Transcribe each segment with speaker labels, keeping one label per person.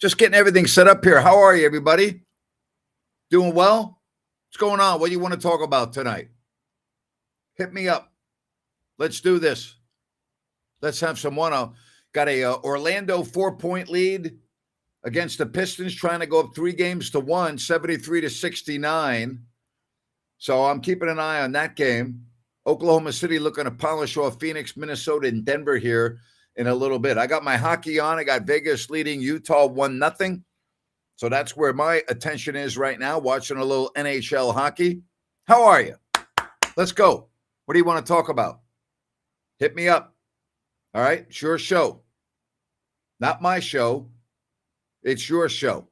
Speaker 1: Just getting everything set up here. How are you, everybody? Doing well? What's going on? What do you want to talk about tonight? Hit me up. Let's do this. Let's have some fun. Got a Orlando 4-point lead against the Pistons, trying to go up 3-1, 73-69. So I'm keeping an eye on that game. Oklahoma City looking to polish off Phoenix, Minnesota, and Denver here in a little bit. I got my hockey on. I got Vegas leading Utah 1-0. So that's where my attention is right now, watching a little NHL hockey. How are you? Let's go. What do you want to talk about? Hit me up. All right? It's your show. Not my show. It's your show.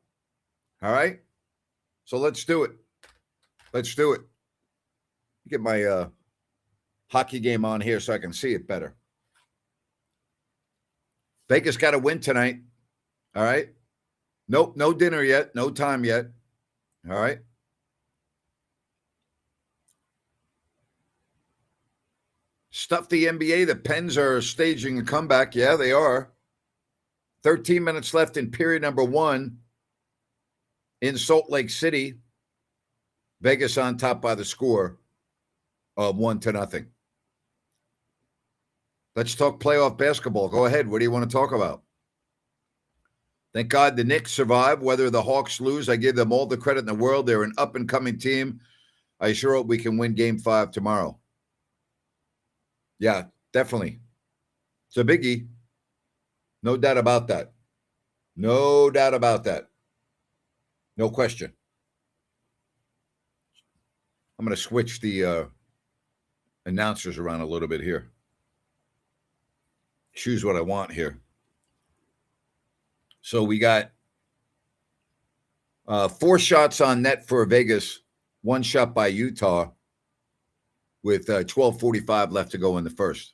Speaker 1: All right? So let's do it. Let's do it. Get my hockey game on here so I can see it better. Vegas got to win tonight. All right? Nope, no dinner yet. No time yet. All right? Stuff the NBA. The Pens are staging a comeback. Yeah, they are. 13 minutes left in period number 1 in Salt Lake City. Vegas on top by the score of 1-0. Let's talk playoff basketball. Go ahead. What do you want to talk about? Thank God the Knicks survive. Whether the Hawks lose, I give them all the credit in the world. They're an up-and-coming team. I sure hope we can win Game 5 tomorrow. Yeah, definitely. It's a biggie. No doubt about that. No doubt about that. No question. I'm going to switch the announcers around a little bit here. Choose what I want here. So we got 4 shots on net for Vegas, 1 shot by Utah with 12:45 left to go in the first.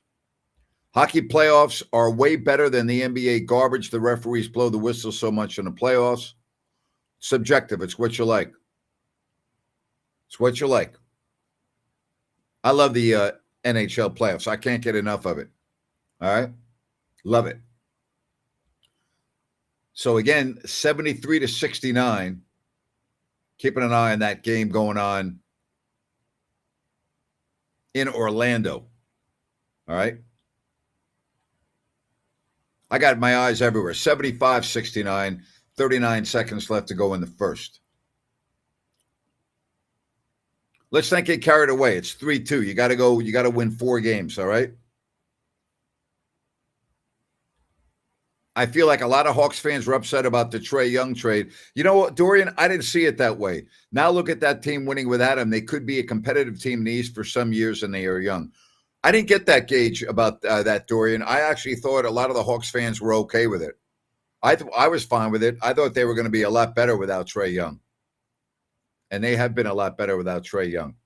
Speaker 1: Hockey playoffs are way better than the NBA garbage. The referees blow the whistle so much in the playoffs. Subjective. It's what you like. It's what you like. I love the NHL playoffs. I can't get enough of it. All right? Love it. So again, 73-69. Keeping an eye on that game going on in Orlando. All right? I got my eyes everywhere. 75-69, 39 seconds left to go in the first. Let's not get carried away. It's 3-2. You got to go. You got to win 4 games, all right? I feel like a lot of Hawks fans were upset about the Trae Young trade. You know what, Dorian? I didn't see it that way. Now look at that team winning without him. They could be a competitive team in the East for some years, and they are young. I didn't get that gauge about that, Dorian. I actually thought a lot of the Hawks fans were okay with it. I was fine with it. I thought they were going to be a lot better without Trae Young. And they have been a lot better without Trae Young.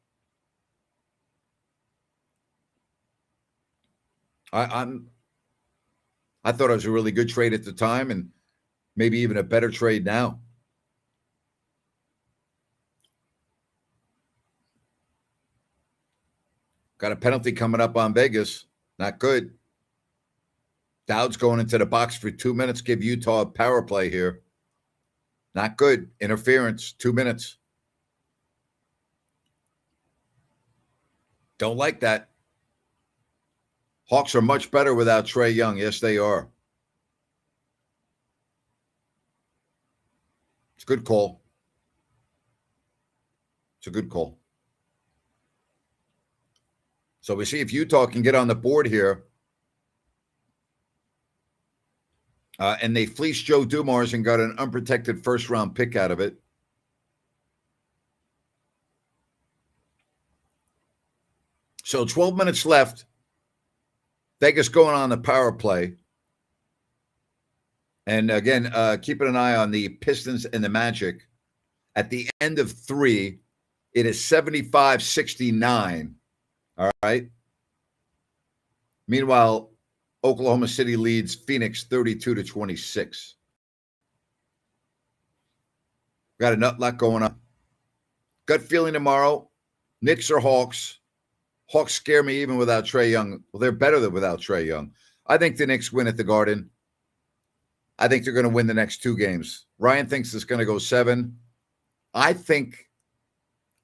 Speaker 1: I thought it was a really good trade at the time and maybe even a better trade now. Got a penalty coming up on Vegas. Not good. Dowd's going into the box for 2 minutes. Give Utah a power play here. Not good. Interference. 2 minutes. Don't like that. Hawks are much better without Trae Young. Yes, they are. It's a good call. It's a good call. So we see if Utah can get on the board here. And they fleeced Joe Dumars and got an unprotected first-round pick out of it. So 12 minutes left. Vegas going on the power play. And again, keeping an eye on the Pistons and the Magic. At the end of 3, it is 75-69. All right. Meanwhile, Oklahoma City leads Phoenix 32-26. Got a lot going on. Gut feeling tomorrow. Knicks or Hawks. Hawks scare me even without Trae Young. Well, they're better than without Trae Young. I think the Knicks win at the Garden. I think they're going to win the next 2 games. Ryan thinks it's going to go 7. I think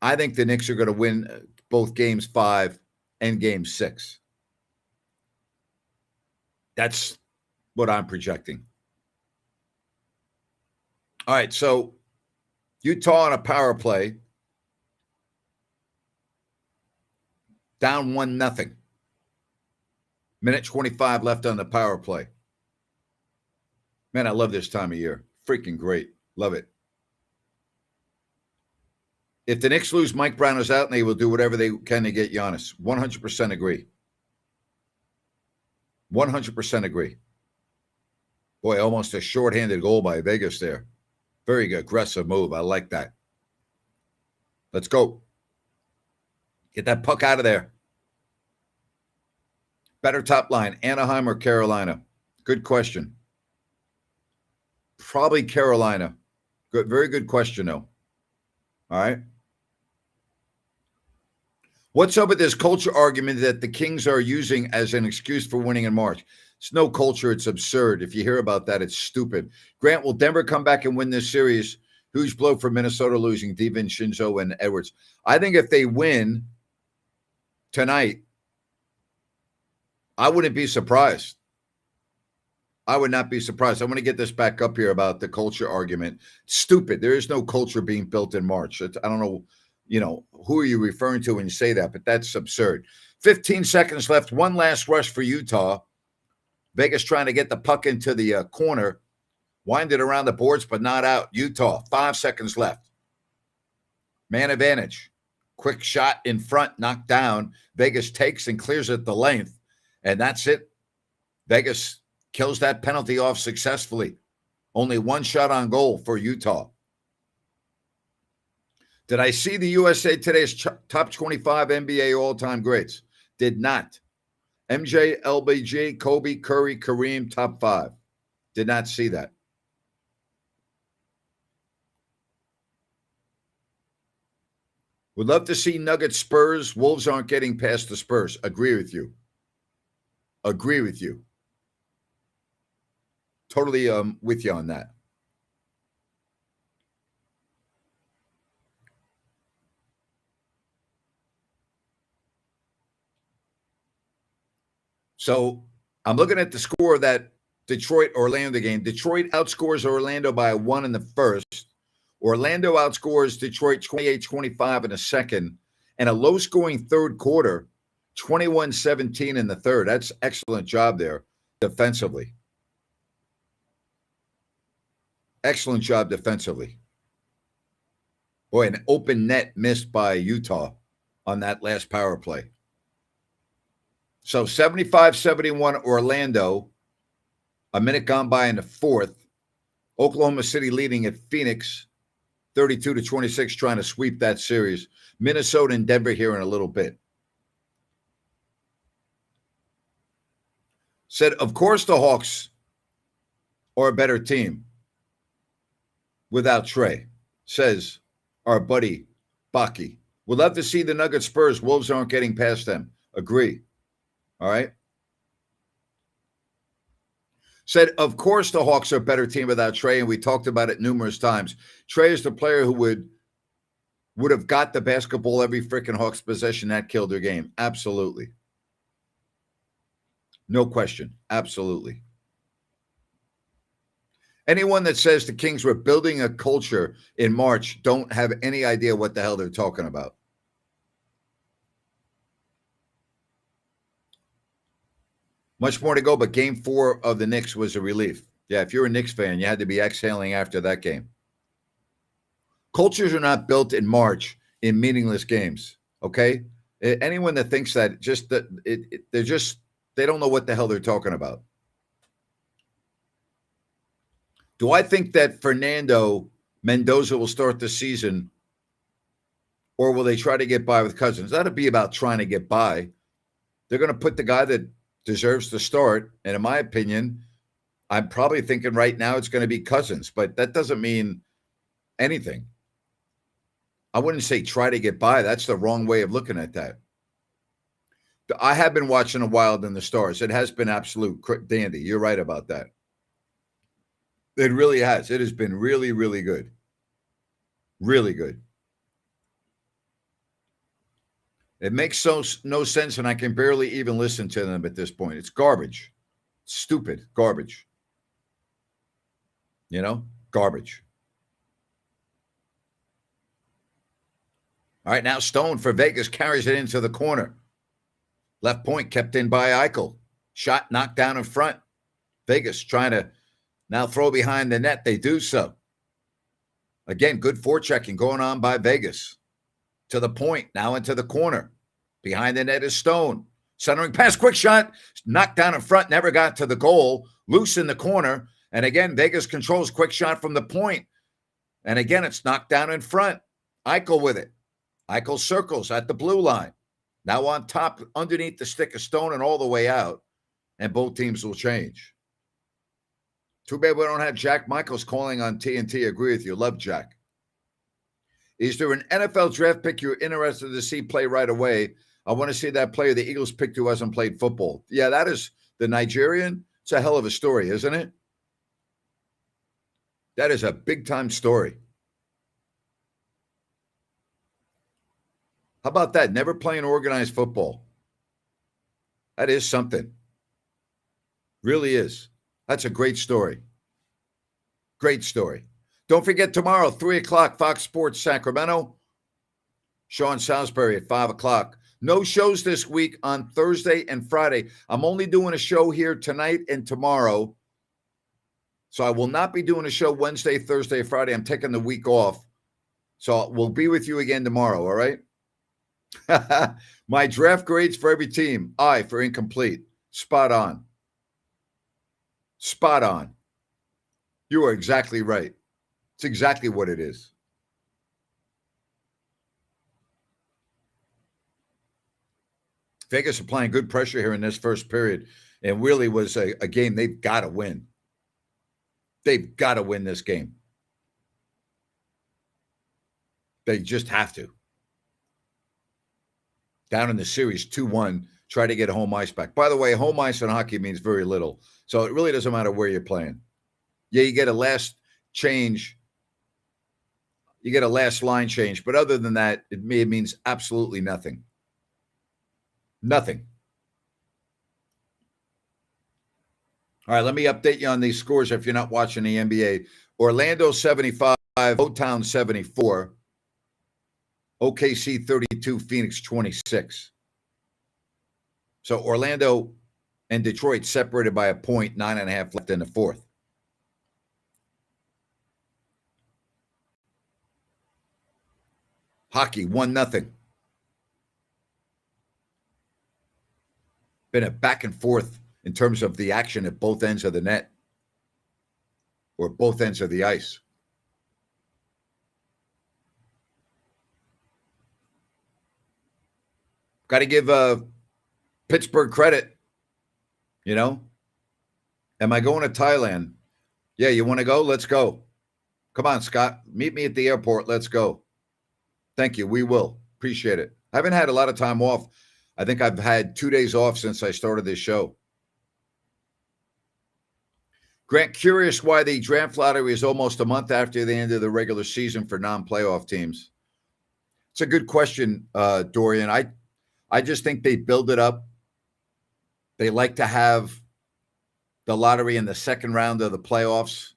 Speaker 1: the Knicks are going to win both games 5 and game 6. That's what I'm projecting. All right, so Utah on a power play, down 1-0. Minute 25 left on the power play. Man, I love this time of year. Freaking great. Love it. If the Knicks lose, Mike Brown is out, and they will do whatever they can to get Giannis. 100% agree. 100% agree. Boy, almost a shorthanded goal by Vegas there. Very aggressive move. I like that. Let's go. Get that puck out of there. Better top line, Anaheim or Carolina? Good question. Probably Carolina. Good, very good question, though. All right. What's up with this culture argument that the Kings are using as an excuse for winning in March? It's no culture. It's absurd. If you hear about that, it's stupid. Grant, will Denver come back and win this series? Huge blow for Minnesota losing DiVincenzo and Edwards. I think if they win tonight, I wouldn't be surprised. I would not be surprised. I'm going to get this back up here about the culture argument. Stupid. There is no culture being built in March. I don't know, who are you referring to when you say that, but that's absurd. 15 seconds left. One last rush for Utah. Vegas trying to get the puck into the corner. Wind it around the boards, but not out. Utah, 5 seconds left. Man advantage. Quick shot in front, knocked down. Vegas takes and clears it the length. And that's it. Vegas kills that penalty off successfully. Only one shot on goal for Utah. Did I see the USA Today's top 25 NBA all-time greats? Did not. MJ, LBJ, Kobe, Curry, Kareem, top 5. Did not see that. Would love to see Nuggets Spurs. Wolves aren't getting past the Spurs. Agree with you. Agree with you. Totally with you on that. So I'm looking at the score of that Detroit-Orlando game. Detroit outscores Orlando by 1 in the first. Orlando outscores Detroit 28-25 in the second. And a low-scoring third quarter, 21-17 in the third. That's excellent job there defensively. Excellent job defensively. Boy, an open net missed by Utah on that last power play. So 75-71 Orlando. A minute gone by in the fourth. Oklahoma City leading at Phoenix 32-26, trying to sweep that series. Minnesota and Denver here in a little bit. Said, of course the Hawks are a better team without Trey. Says our buddy Baki. Would love to see the Nuggets Spurs. Wolves aren't getting past them. Agree. All right. Said, of course the Hawks are a better team without Trey, and we talked about it numerous times. Trey is the player who would have got the basketball every freaking Hawks possession. That killed their game. Absolutely. No question. Absolutely. Anyone that says the Kings were building a culture in March don't have any idea what the hell they're talking about. Much more to go, but game 4 of the Knicks was a relief. Yeah, if you're a Knicks fan, you had to be exhaling after that game. Cultures are not built in March in meaningless games, okay? Anyone that thinks that, they don't know what the hell they're talking about. Do I think that Fernando Mendoza will start the season, or will they try to get by with Cousins? That'll be about trying to get by. They're going to put the guy that deserves to start, and in my opinion, I'm probably thinking right now it's going to be Cousins, but that doesn't mean anything. I wouldn't say try to get by. That's the wrong way of looking at that. I have been watching The Wild and the Stars. It has been absolute dandy. You're right about that. It really has. It has been really, really good. Really good. It makes no sense, and I can barely even listen to them at this point. It's garbage. Stupid garbage. Garbage. All right, now Stone for Vegas carries it into the corner. Left point kept in by Eichel. Shot knocked down in front. Vegas trying to now throw behind the net. They do so. Again, good forechecking going on by Vegas. To the point, now into the corner. Behind the net is Stone. Centering pass, quick shot. Knocked down in front, never got to the goal. Loose in the corner. And again, Vegas controls quick shot from the point. And again, it's knocked down in front. Eichel with it. Eichel circles at the blue line. Now on top, underneath the stick of Stone and all the way out. And both teams will change. Too bad we don't have Jack Michaels calling on TNT. Agree with you. Love Jack. Is there an NFL draft pick you're interested to see play right away? I want to see that player the Eagles picked who hasn't played football. Yeah, that is the Nigerian. It's a hell of a story, isn't it? That is a big-time story. How about that? Never playing organized football. That is something. Really is. That's a great story. Great story. Don't forget tomorrow, 3 o'clock, Fox Sports Sacramento. Sean Salisbury at 5 o'clock. No shows this week on Thursday and Friday. I'm only doing a show here tonight and tomorrow. So I will not be doing a show Wednesday, Thursday, Friday. I'm taking the week off. So we'll be with you again tomorrow, all right? My draft grades for every team. I for incomplete. Spot on. Spot on. You are exactly right. It's exactly what it is. Vegas applying good pressure here in this first period. And really was a game they've got to win. They've got to win this game. They just have to. Down in the series, 2-1, try to get home ice back. By the way, home ice in hockey means very little. So it really doesn't matter where you're playing. Yeah, you get a last change. You get a last line change. But other than that, it means absolutely nothing. Nothing. All right, let me update you on these scores if you're not watching the NBA. Orlando 75, O-Town 74, OKC 32, Phoenix 26. So Orlando and Detroit separated by a point, 9.5 left in the fourth. Hockey, 1-0. Been a back and forth in terms of the action at both ends of the net or both ends of the ice. Got to give Pittsburgh credit, Am I going to Thailand? Yeah, you want to go? Let's go. Come on, Scott. Meet me at the airport. Let's go. Thank you. We will. Appreciate it. I haven't had a lot of time off. I think I've had 2 days off since I started this show. Grant, curious why the draft lottery is almost a month after the end of the regular season for non-playoff teams. It's a good question, Dorian. I just think they build it up. They like to have the lottery in the second round of the playoffs.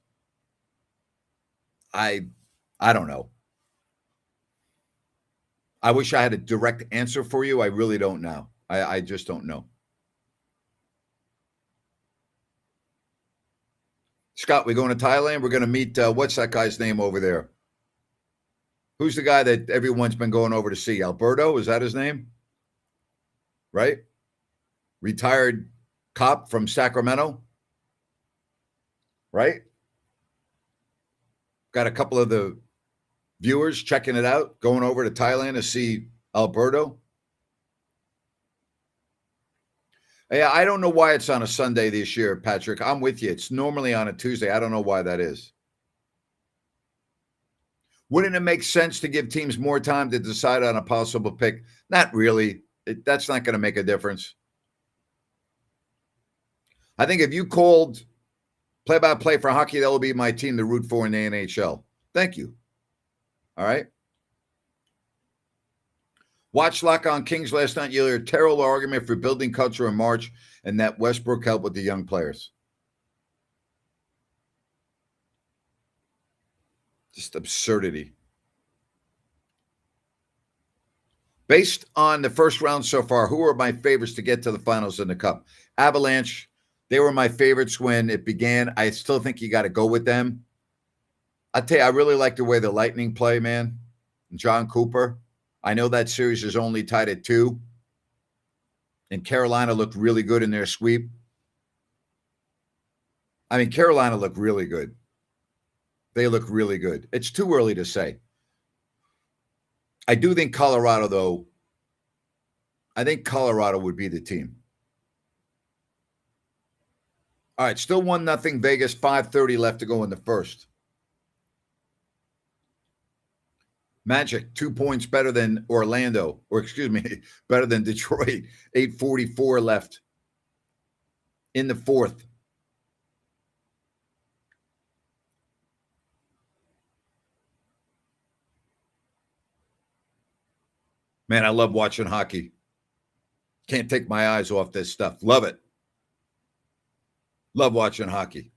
Speaker 1: I don't know. I wish I had a direct answer for you. I really don't know. I just don't know. Scott, we're going to Thailand. We're going to meet, what's that guy's name over there? Who's the guy that everyone's been going over to see? Alberto, is that his name? Right? Retired cop from Sacramento. Right? Got a couple of the viewers checking it out, going over to Thailand to see Alberto. Yeah, I don't know why it's on a Sunday this year, Patrick. I'm with you. It's normally on a Tuesday. I don't know why that is. Wouldn't it make sense to give teams more time to decide on a possible pick? Not really. That's not going to make a difference. I think if you called Play-by-play for hockey, that will be my team to root for in the NHL. Thank you. All right. Watch Lock on Kings last night. You'll hear a terrible argument for building culture in March and that Westbrook helped with the young players. Just absurdity. Based on the first round so far, who are my favorites to get to the finals in the Cup? Avalanche. They were my favorites when it began. I still think you got to go with them. I tell you, I really like the way the Lightning play, man. John Cooper. I know that series is only tied at 2. And Carolina looked really good in their sweep. I mean, Carolina looked really good. They look really good. It's too early to say. I do think Colorado, though, I think Colorado would be the team. All right, still 1-0 Vegas, 5:30 left to go in the first. Magic, 2 points better than Orlando, or excuse me, better than Detroit. 8:44 left in the fourth. Man, I love watching hockey. Can't take my eyes off this stuff. Love it. Love watching hockey.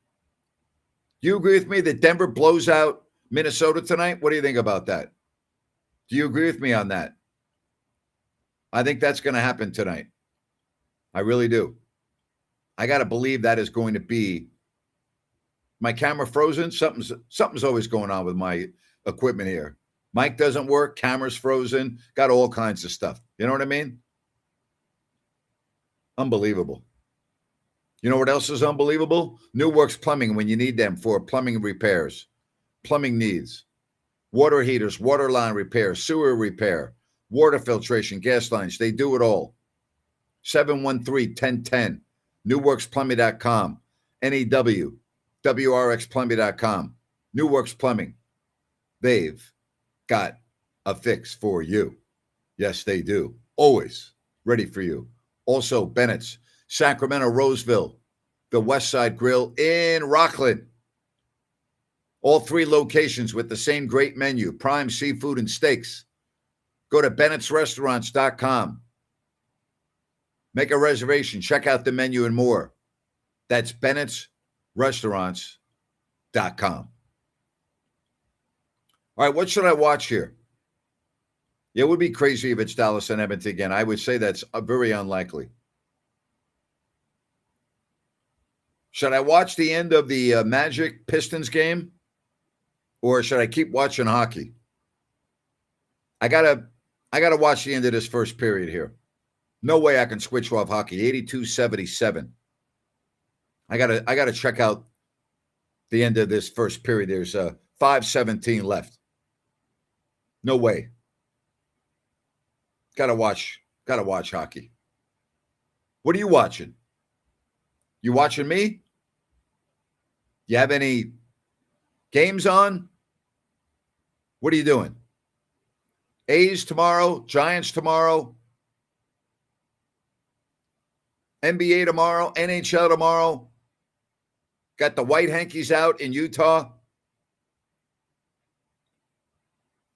Speaker 1: Do you agree with me that Denver blows out Minnesota tonight? What do you think about that? Do you agree with me on that? I think that's going to happen tonight. I really do. I got to believe that is going to be. My camera frozen? Something's always going on with my equipment here. Mic doesn't work. Camera's frozen. Got all kinds of stuff. You know what I mean? Unbelievable. You know what else is unbelievable? New Works Plumbing when you need them for plumbing repairs, plumbing needs, water heaters, water line repair, sewer repair, water filtration, gas lines. They do it all. 713-1010, newworksplumbing.com, NEW, WRXplumbing.com, New Works Plumbing. They've got a fix for you. Yes, they do. Always ready for you. Also, Bennett's, Sacramento, Roseville, the West Side Grill in Rockland. All 3 locations with the same great menu, prime seafood and steaks. Go to bennettsrestaurants.com. Make a reservation. Check out the menu and more. That's bennettsrestaurants.com. All right, what should I watch here? It would be crazy if it's Dallas and Edmonton again. I would say that's very unlikely. Should I watch the end of the Magic Pistons game? Or should I keep watching hockey? I gotta watch the end of this first period here. No way I can switch off hockey. 82-77. I gotta check out the end of this first period. There's 5:17 left. No way. Gotta watch hockey. What are you watching? You watching me? You have any games on? What are you doing? A's tomorrow, Giants tomorrow, NBA tomorrow, NHL tomorrow. Got the White Hankies out in Utah.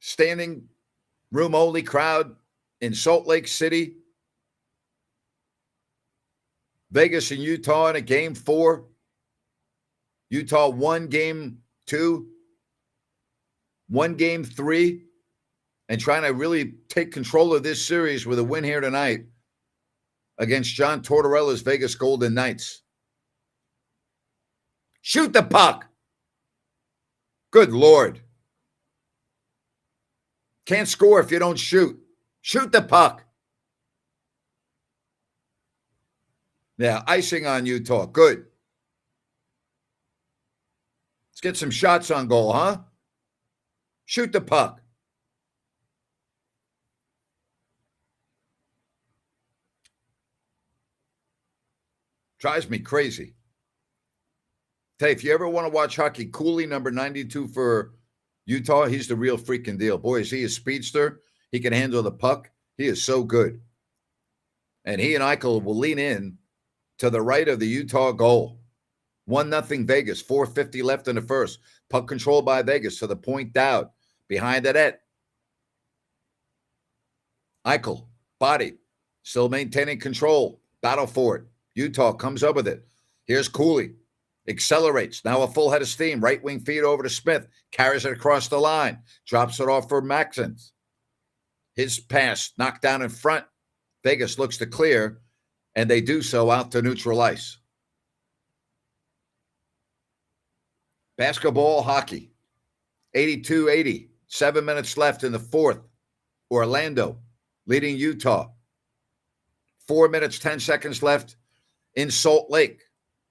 Speaker 1: Standing room only crowd in Salt Lake City. Vegas and Utah in a game 4. Utah won game 2. Won game 3. And trying to really take control of this series with a win here tonight against John Tortorella's Vegas Golden Knights. Shoot the puck. Good Lord. Can't score if you don't shoot. Shoot the puck. Yeah, icing on Utah. Good. Let's get some shots on goal, huh? Shoot the puck. Drives me crazy. Tell you, if you ever want to watch hockey, Cooley, number 92 for Utah, he's the real freaking deal. Boy, is he a speedster. He can handle the puck. He is so good. And he and Eichel will lean in to the right of the Utah goal. 1-0 Vegas. 4:50 left in the first. Puck control by Vegas to the point down. Behind the net. Eichel, body, still maintaining control. Battle for it. Utah comes up with it. Here's Cooley. Accelerates. Now a full head of steam. Right wing feed over to Smith. Carries it across the line. Drops it off for Maxons. His pass knocked down in front. Vegas looks to clear, and they do so out to neutral ice. Basketball, hockey. 82-80. 7 minutes left in the fourth. Orlando leading Utah. 4 minutes, 10 seconds left in Salt Lake.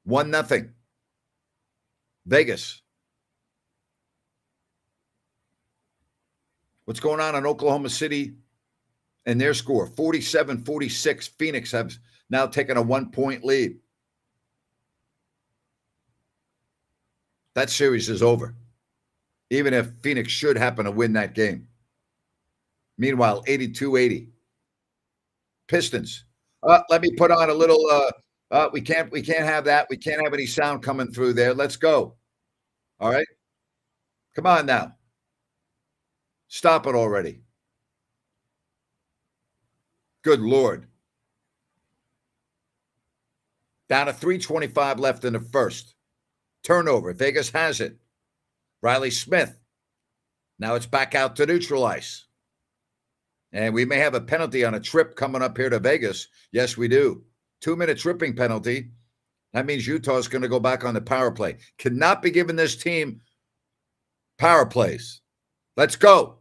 Speaker 1: 1-0. Vegas. What's going on in Oklahoma City and their score? 47-46. Phoenix has now taken a 1-point lead. That series is over, even if Phoenix should happen to win that game. Meanwhile, 82-80. Pistons. Let me put on a little we can't have that. We can't have any sound coming through there. Let's go. All right. Come on now. Stop it already. Good Lord. Down to 3:25 left in the first. Turnover. Vegas has it. Riley Smith. Now it's back out to neutral ice. And we may have a penalty on a trip coming up here to Vegas. Yes, we do. 2-minute tripping penalty. That means Utah is going to go back on the power play. Cannot be giving this team power plays. Let's go.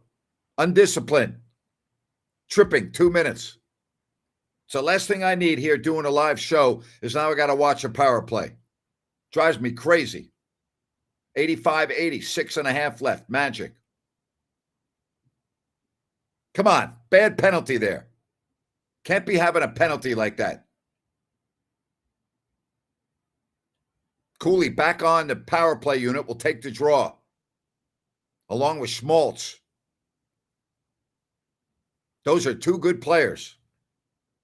Speaker 1: Undisciplined. Tripping, 2 minutes. So last thing I need here doing a live show is now I got to watch a power play. Drives me crazy. 85-80, 6.5 left. Magic. Come on. Bad penalty there. Can't be having a penalty like that. Cooley back on the power play unit will take the draw. Along with Schmaltz. Those are two good players.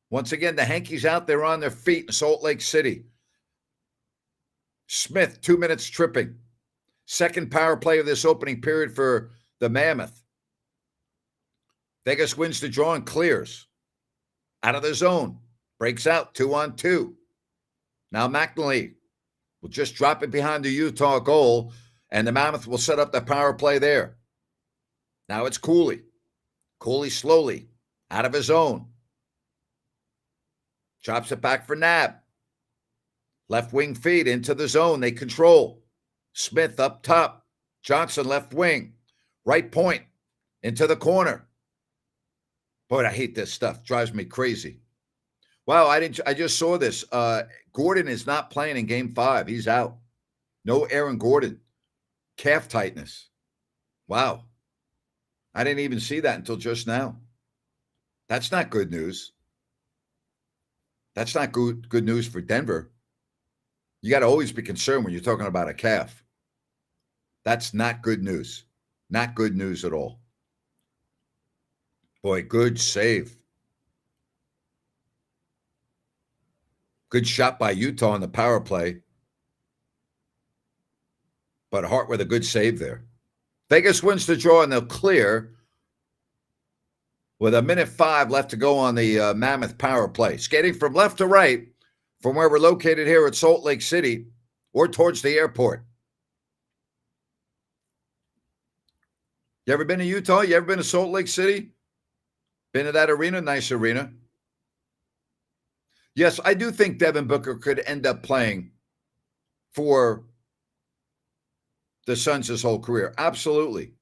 Speaker 1: Once again, the Hankies out there on their feet in Salt Lake City. Smith, 2 minutes tripping. Second power play of this opening period for the Mammoth. Vegas wins the draw and clears. Out of the zone. Breaks out 2-on-2. Now McNally will just drop it behind the Utah goal, and the Mammoth will set up the power play there. Now it's Cooley. Cooley slowly out of his zone. Chops it back for Nab. Left wing feed into the zone. They control. Smith up top. Johnson left wing. Right point into the corner. Boy, I hate this stuff. Drives me crazy. Wow, I just saw this. Gordon is not playing in Game 5. He's out. No Aaron Gordon. Calf tightness. Wow. I didn't even see that until just now. That's not good news. That's not good news for Denver. You got to always be concerned when you're talking about a calf. That's not good news. Not good news at all. Boy, good save. Good shot by Utah on the power play. But Hart with a good save there. Vegas wins the draw and they'll clear with 1:05 left to go on the Mammoth power play. Skating from left to right from where we're located here at Salt Lake City or towards the airport. You ever been to Utah? You ever been to Salt Lake City? Been to that arena? Nice arena. Yes, I do think Devin Booker could end up playing for the Suns his whole career. Absolutely.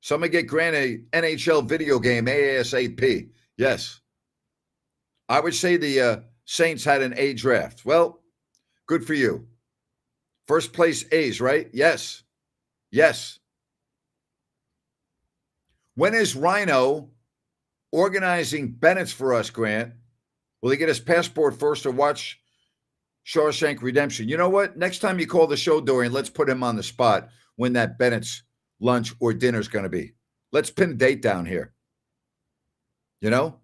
Speaker 1: Somebody get Grant an NHL video game ASAP. Yes. I would say the Saints had an A draft. Well, good for you. First place A's, right? Yes. Yes. When is Rhino organizing Bennett's for us, Grant? Will he get his passport first or watch Shawshank Redemption? You know what? Next time you call the show, Dorian, let's put him on the spot when that Bennett's lunch or dinner is going to be. Let's pin a date down here. You know?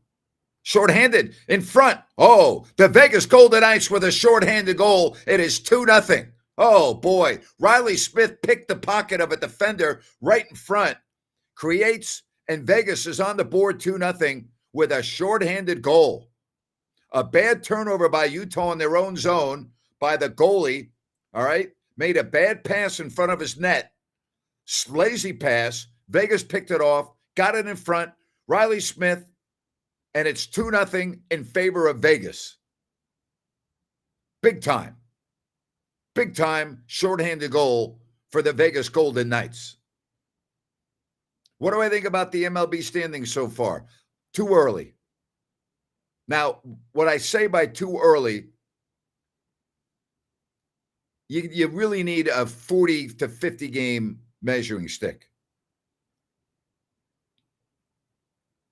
Speaker 1: Shorthanded in front. Oh, the Vegas Golden Knights with a shorthanded goal. It is 2-0. Oh, boy. Riley Smith picked the pocket of a defender right in front, creates, and Vegas is on the board 2-0 with a shorthanded goal. A bad turnover by Utah in their own zone by the goalie, all right? Made a bad pass in front of his net. Lazy pass. Vegas picked it off, got it in front. Riley Smith, and it's 2-0 in favor of Vegas. Big time. Big time shorthanded goal for the Vegas Golden Knights. What do I think about the MLB standings so far? Too early. Now, what I say by too early, you really need a 40 to 50 game measuring stick.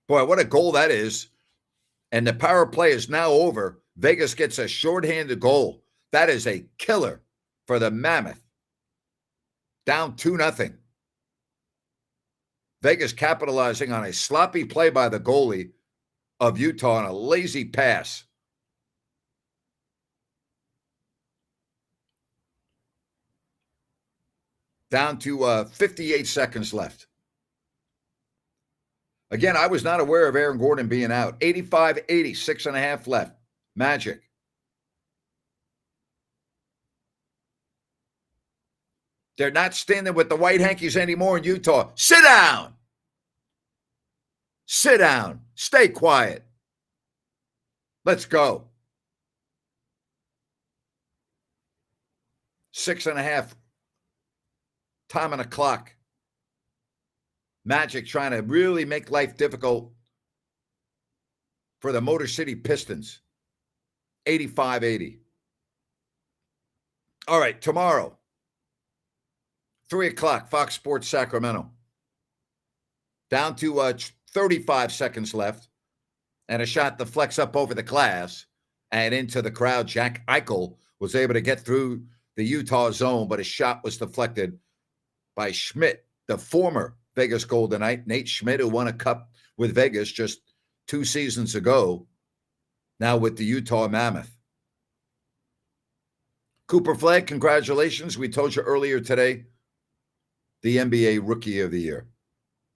Speaker 1: Boy, what a goal that is. And the power play is now over. Vegas gets a shorthanded goal. That is a killer for the Mammoth. Down 2-0. Vegas capitalizing on a sloppy play by the goalie of Utah and a lazy pass. Down to 58 seconds left. Again, I was not aware of Aaron Gordon being out. 85-80, 6.5 left. Magic. They're not standing with the white hankies anymore in Utah. Sit down. Sit down. Stay quiet. Let's go. 6.5. Time on the clock. Magic trying to really make life difficult for the Motor City Pistons. 85-80. All right, tomorrow, 3 o'clock, Fox Sports Sacramento. Down to 35 seconds left. And a shot to flex up over the glass and into the crowd. Jack Eichel was able to get through the Utah zone, but his shot was deflected by Schmidt, the former Vegas Golden Knight. Nate Schmidt, who won a cup with Vegas just 2 seasons ago, now with the Utah Mammoth. Cooper Flagg, congratulations. We told you earlier today, the NBA Rookie of the Year.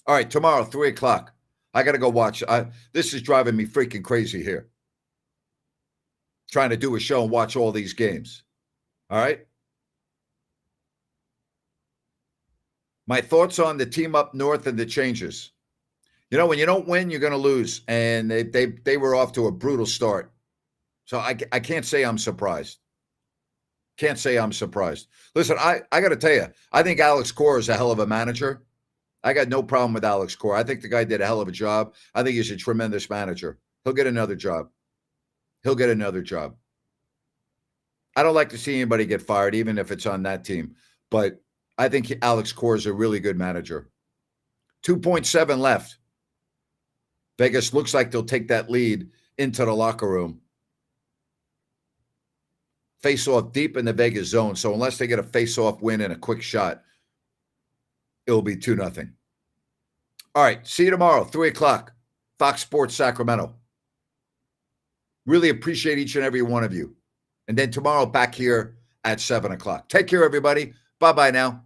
Speaker 1: All right, tomorrow, 3 o'clock. I got to go watch. This is driving me freaking crazy here. Trying to do a show and watch all these games. All right? My thoughts on the team up north and the changes. You know, when you don't win, you're going to lose. And they were off to a brutal start. So I can't say I'm surprised. Can't say I'm surprised. Listen, I got to tell you, I think Alex Cora is a hell of a manager. I got no problem with Alex Cora. I think the guy did a hell of a job. I think he's a tremendous manager. He'll get another job. He'll get another job. I don't like to see anybody get fired, even if it's on that team. But I think Alex Cora is a really good manager. 2.7 left. Vegas looks like they'll take that lead into the locker room. Face-off deep in the Vegas zone. So unless they get a face-off win and a quick shot, it'll be 2-0. All right. See you tomorrow, 3 o'clock, Fox Sports Sacramento. Really appreciate each and every one of you. And then tomorrow back here at 7 o'clock. Take care, everybody. Bye-bye now.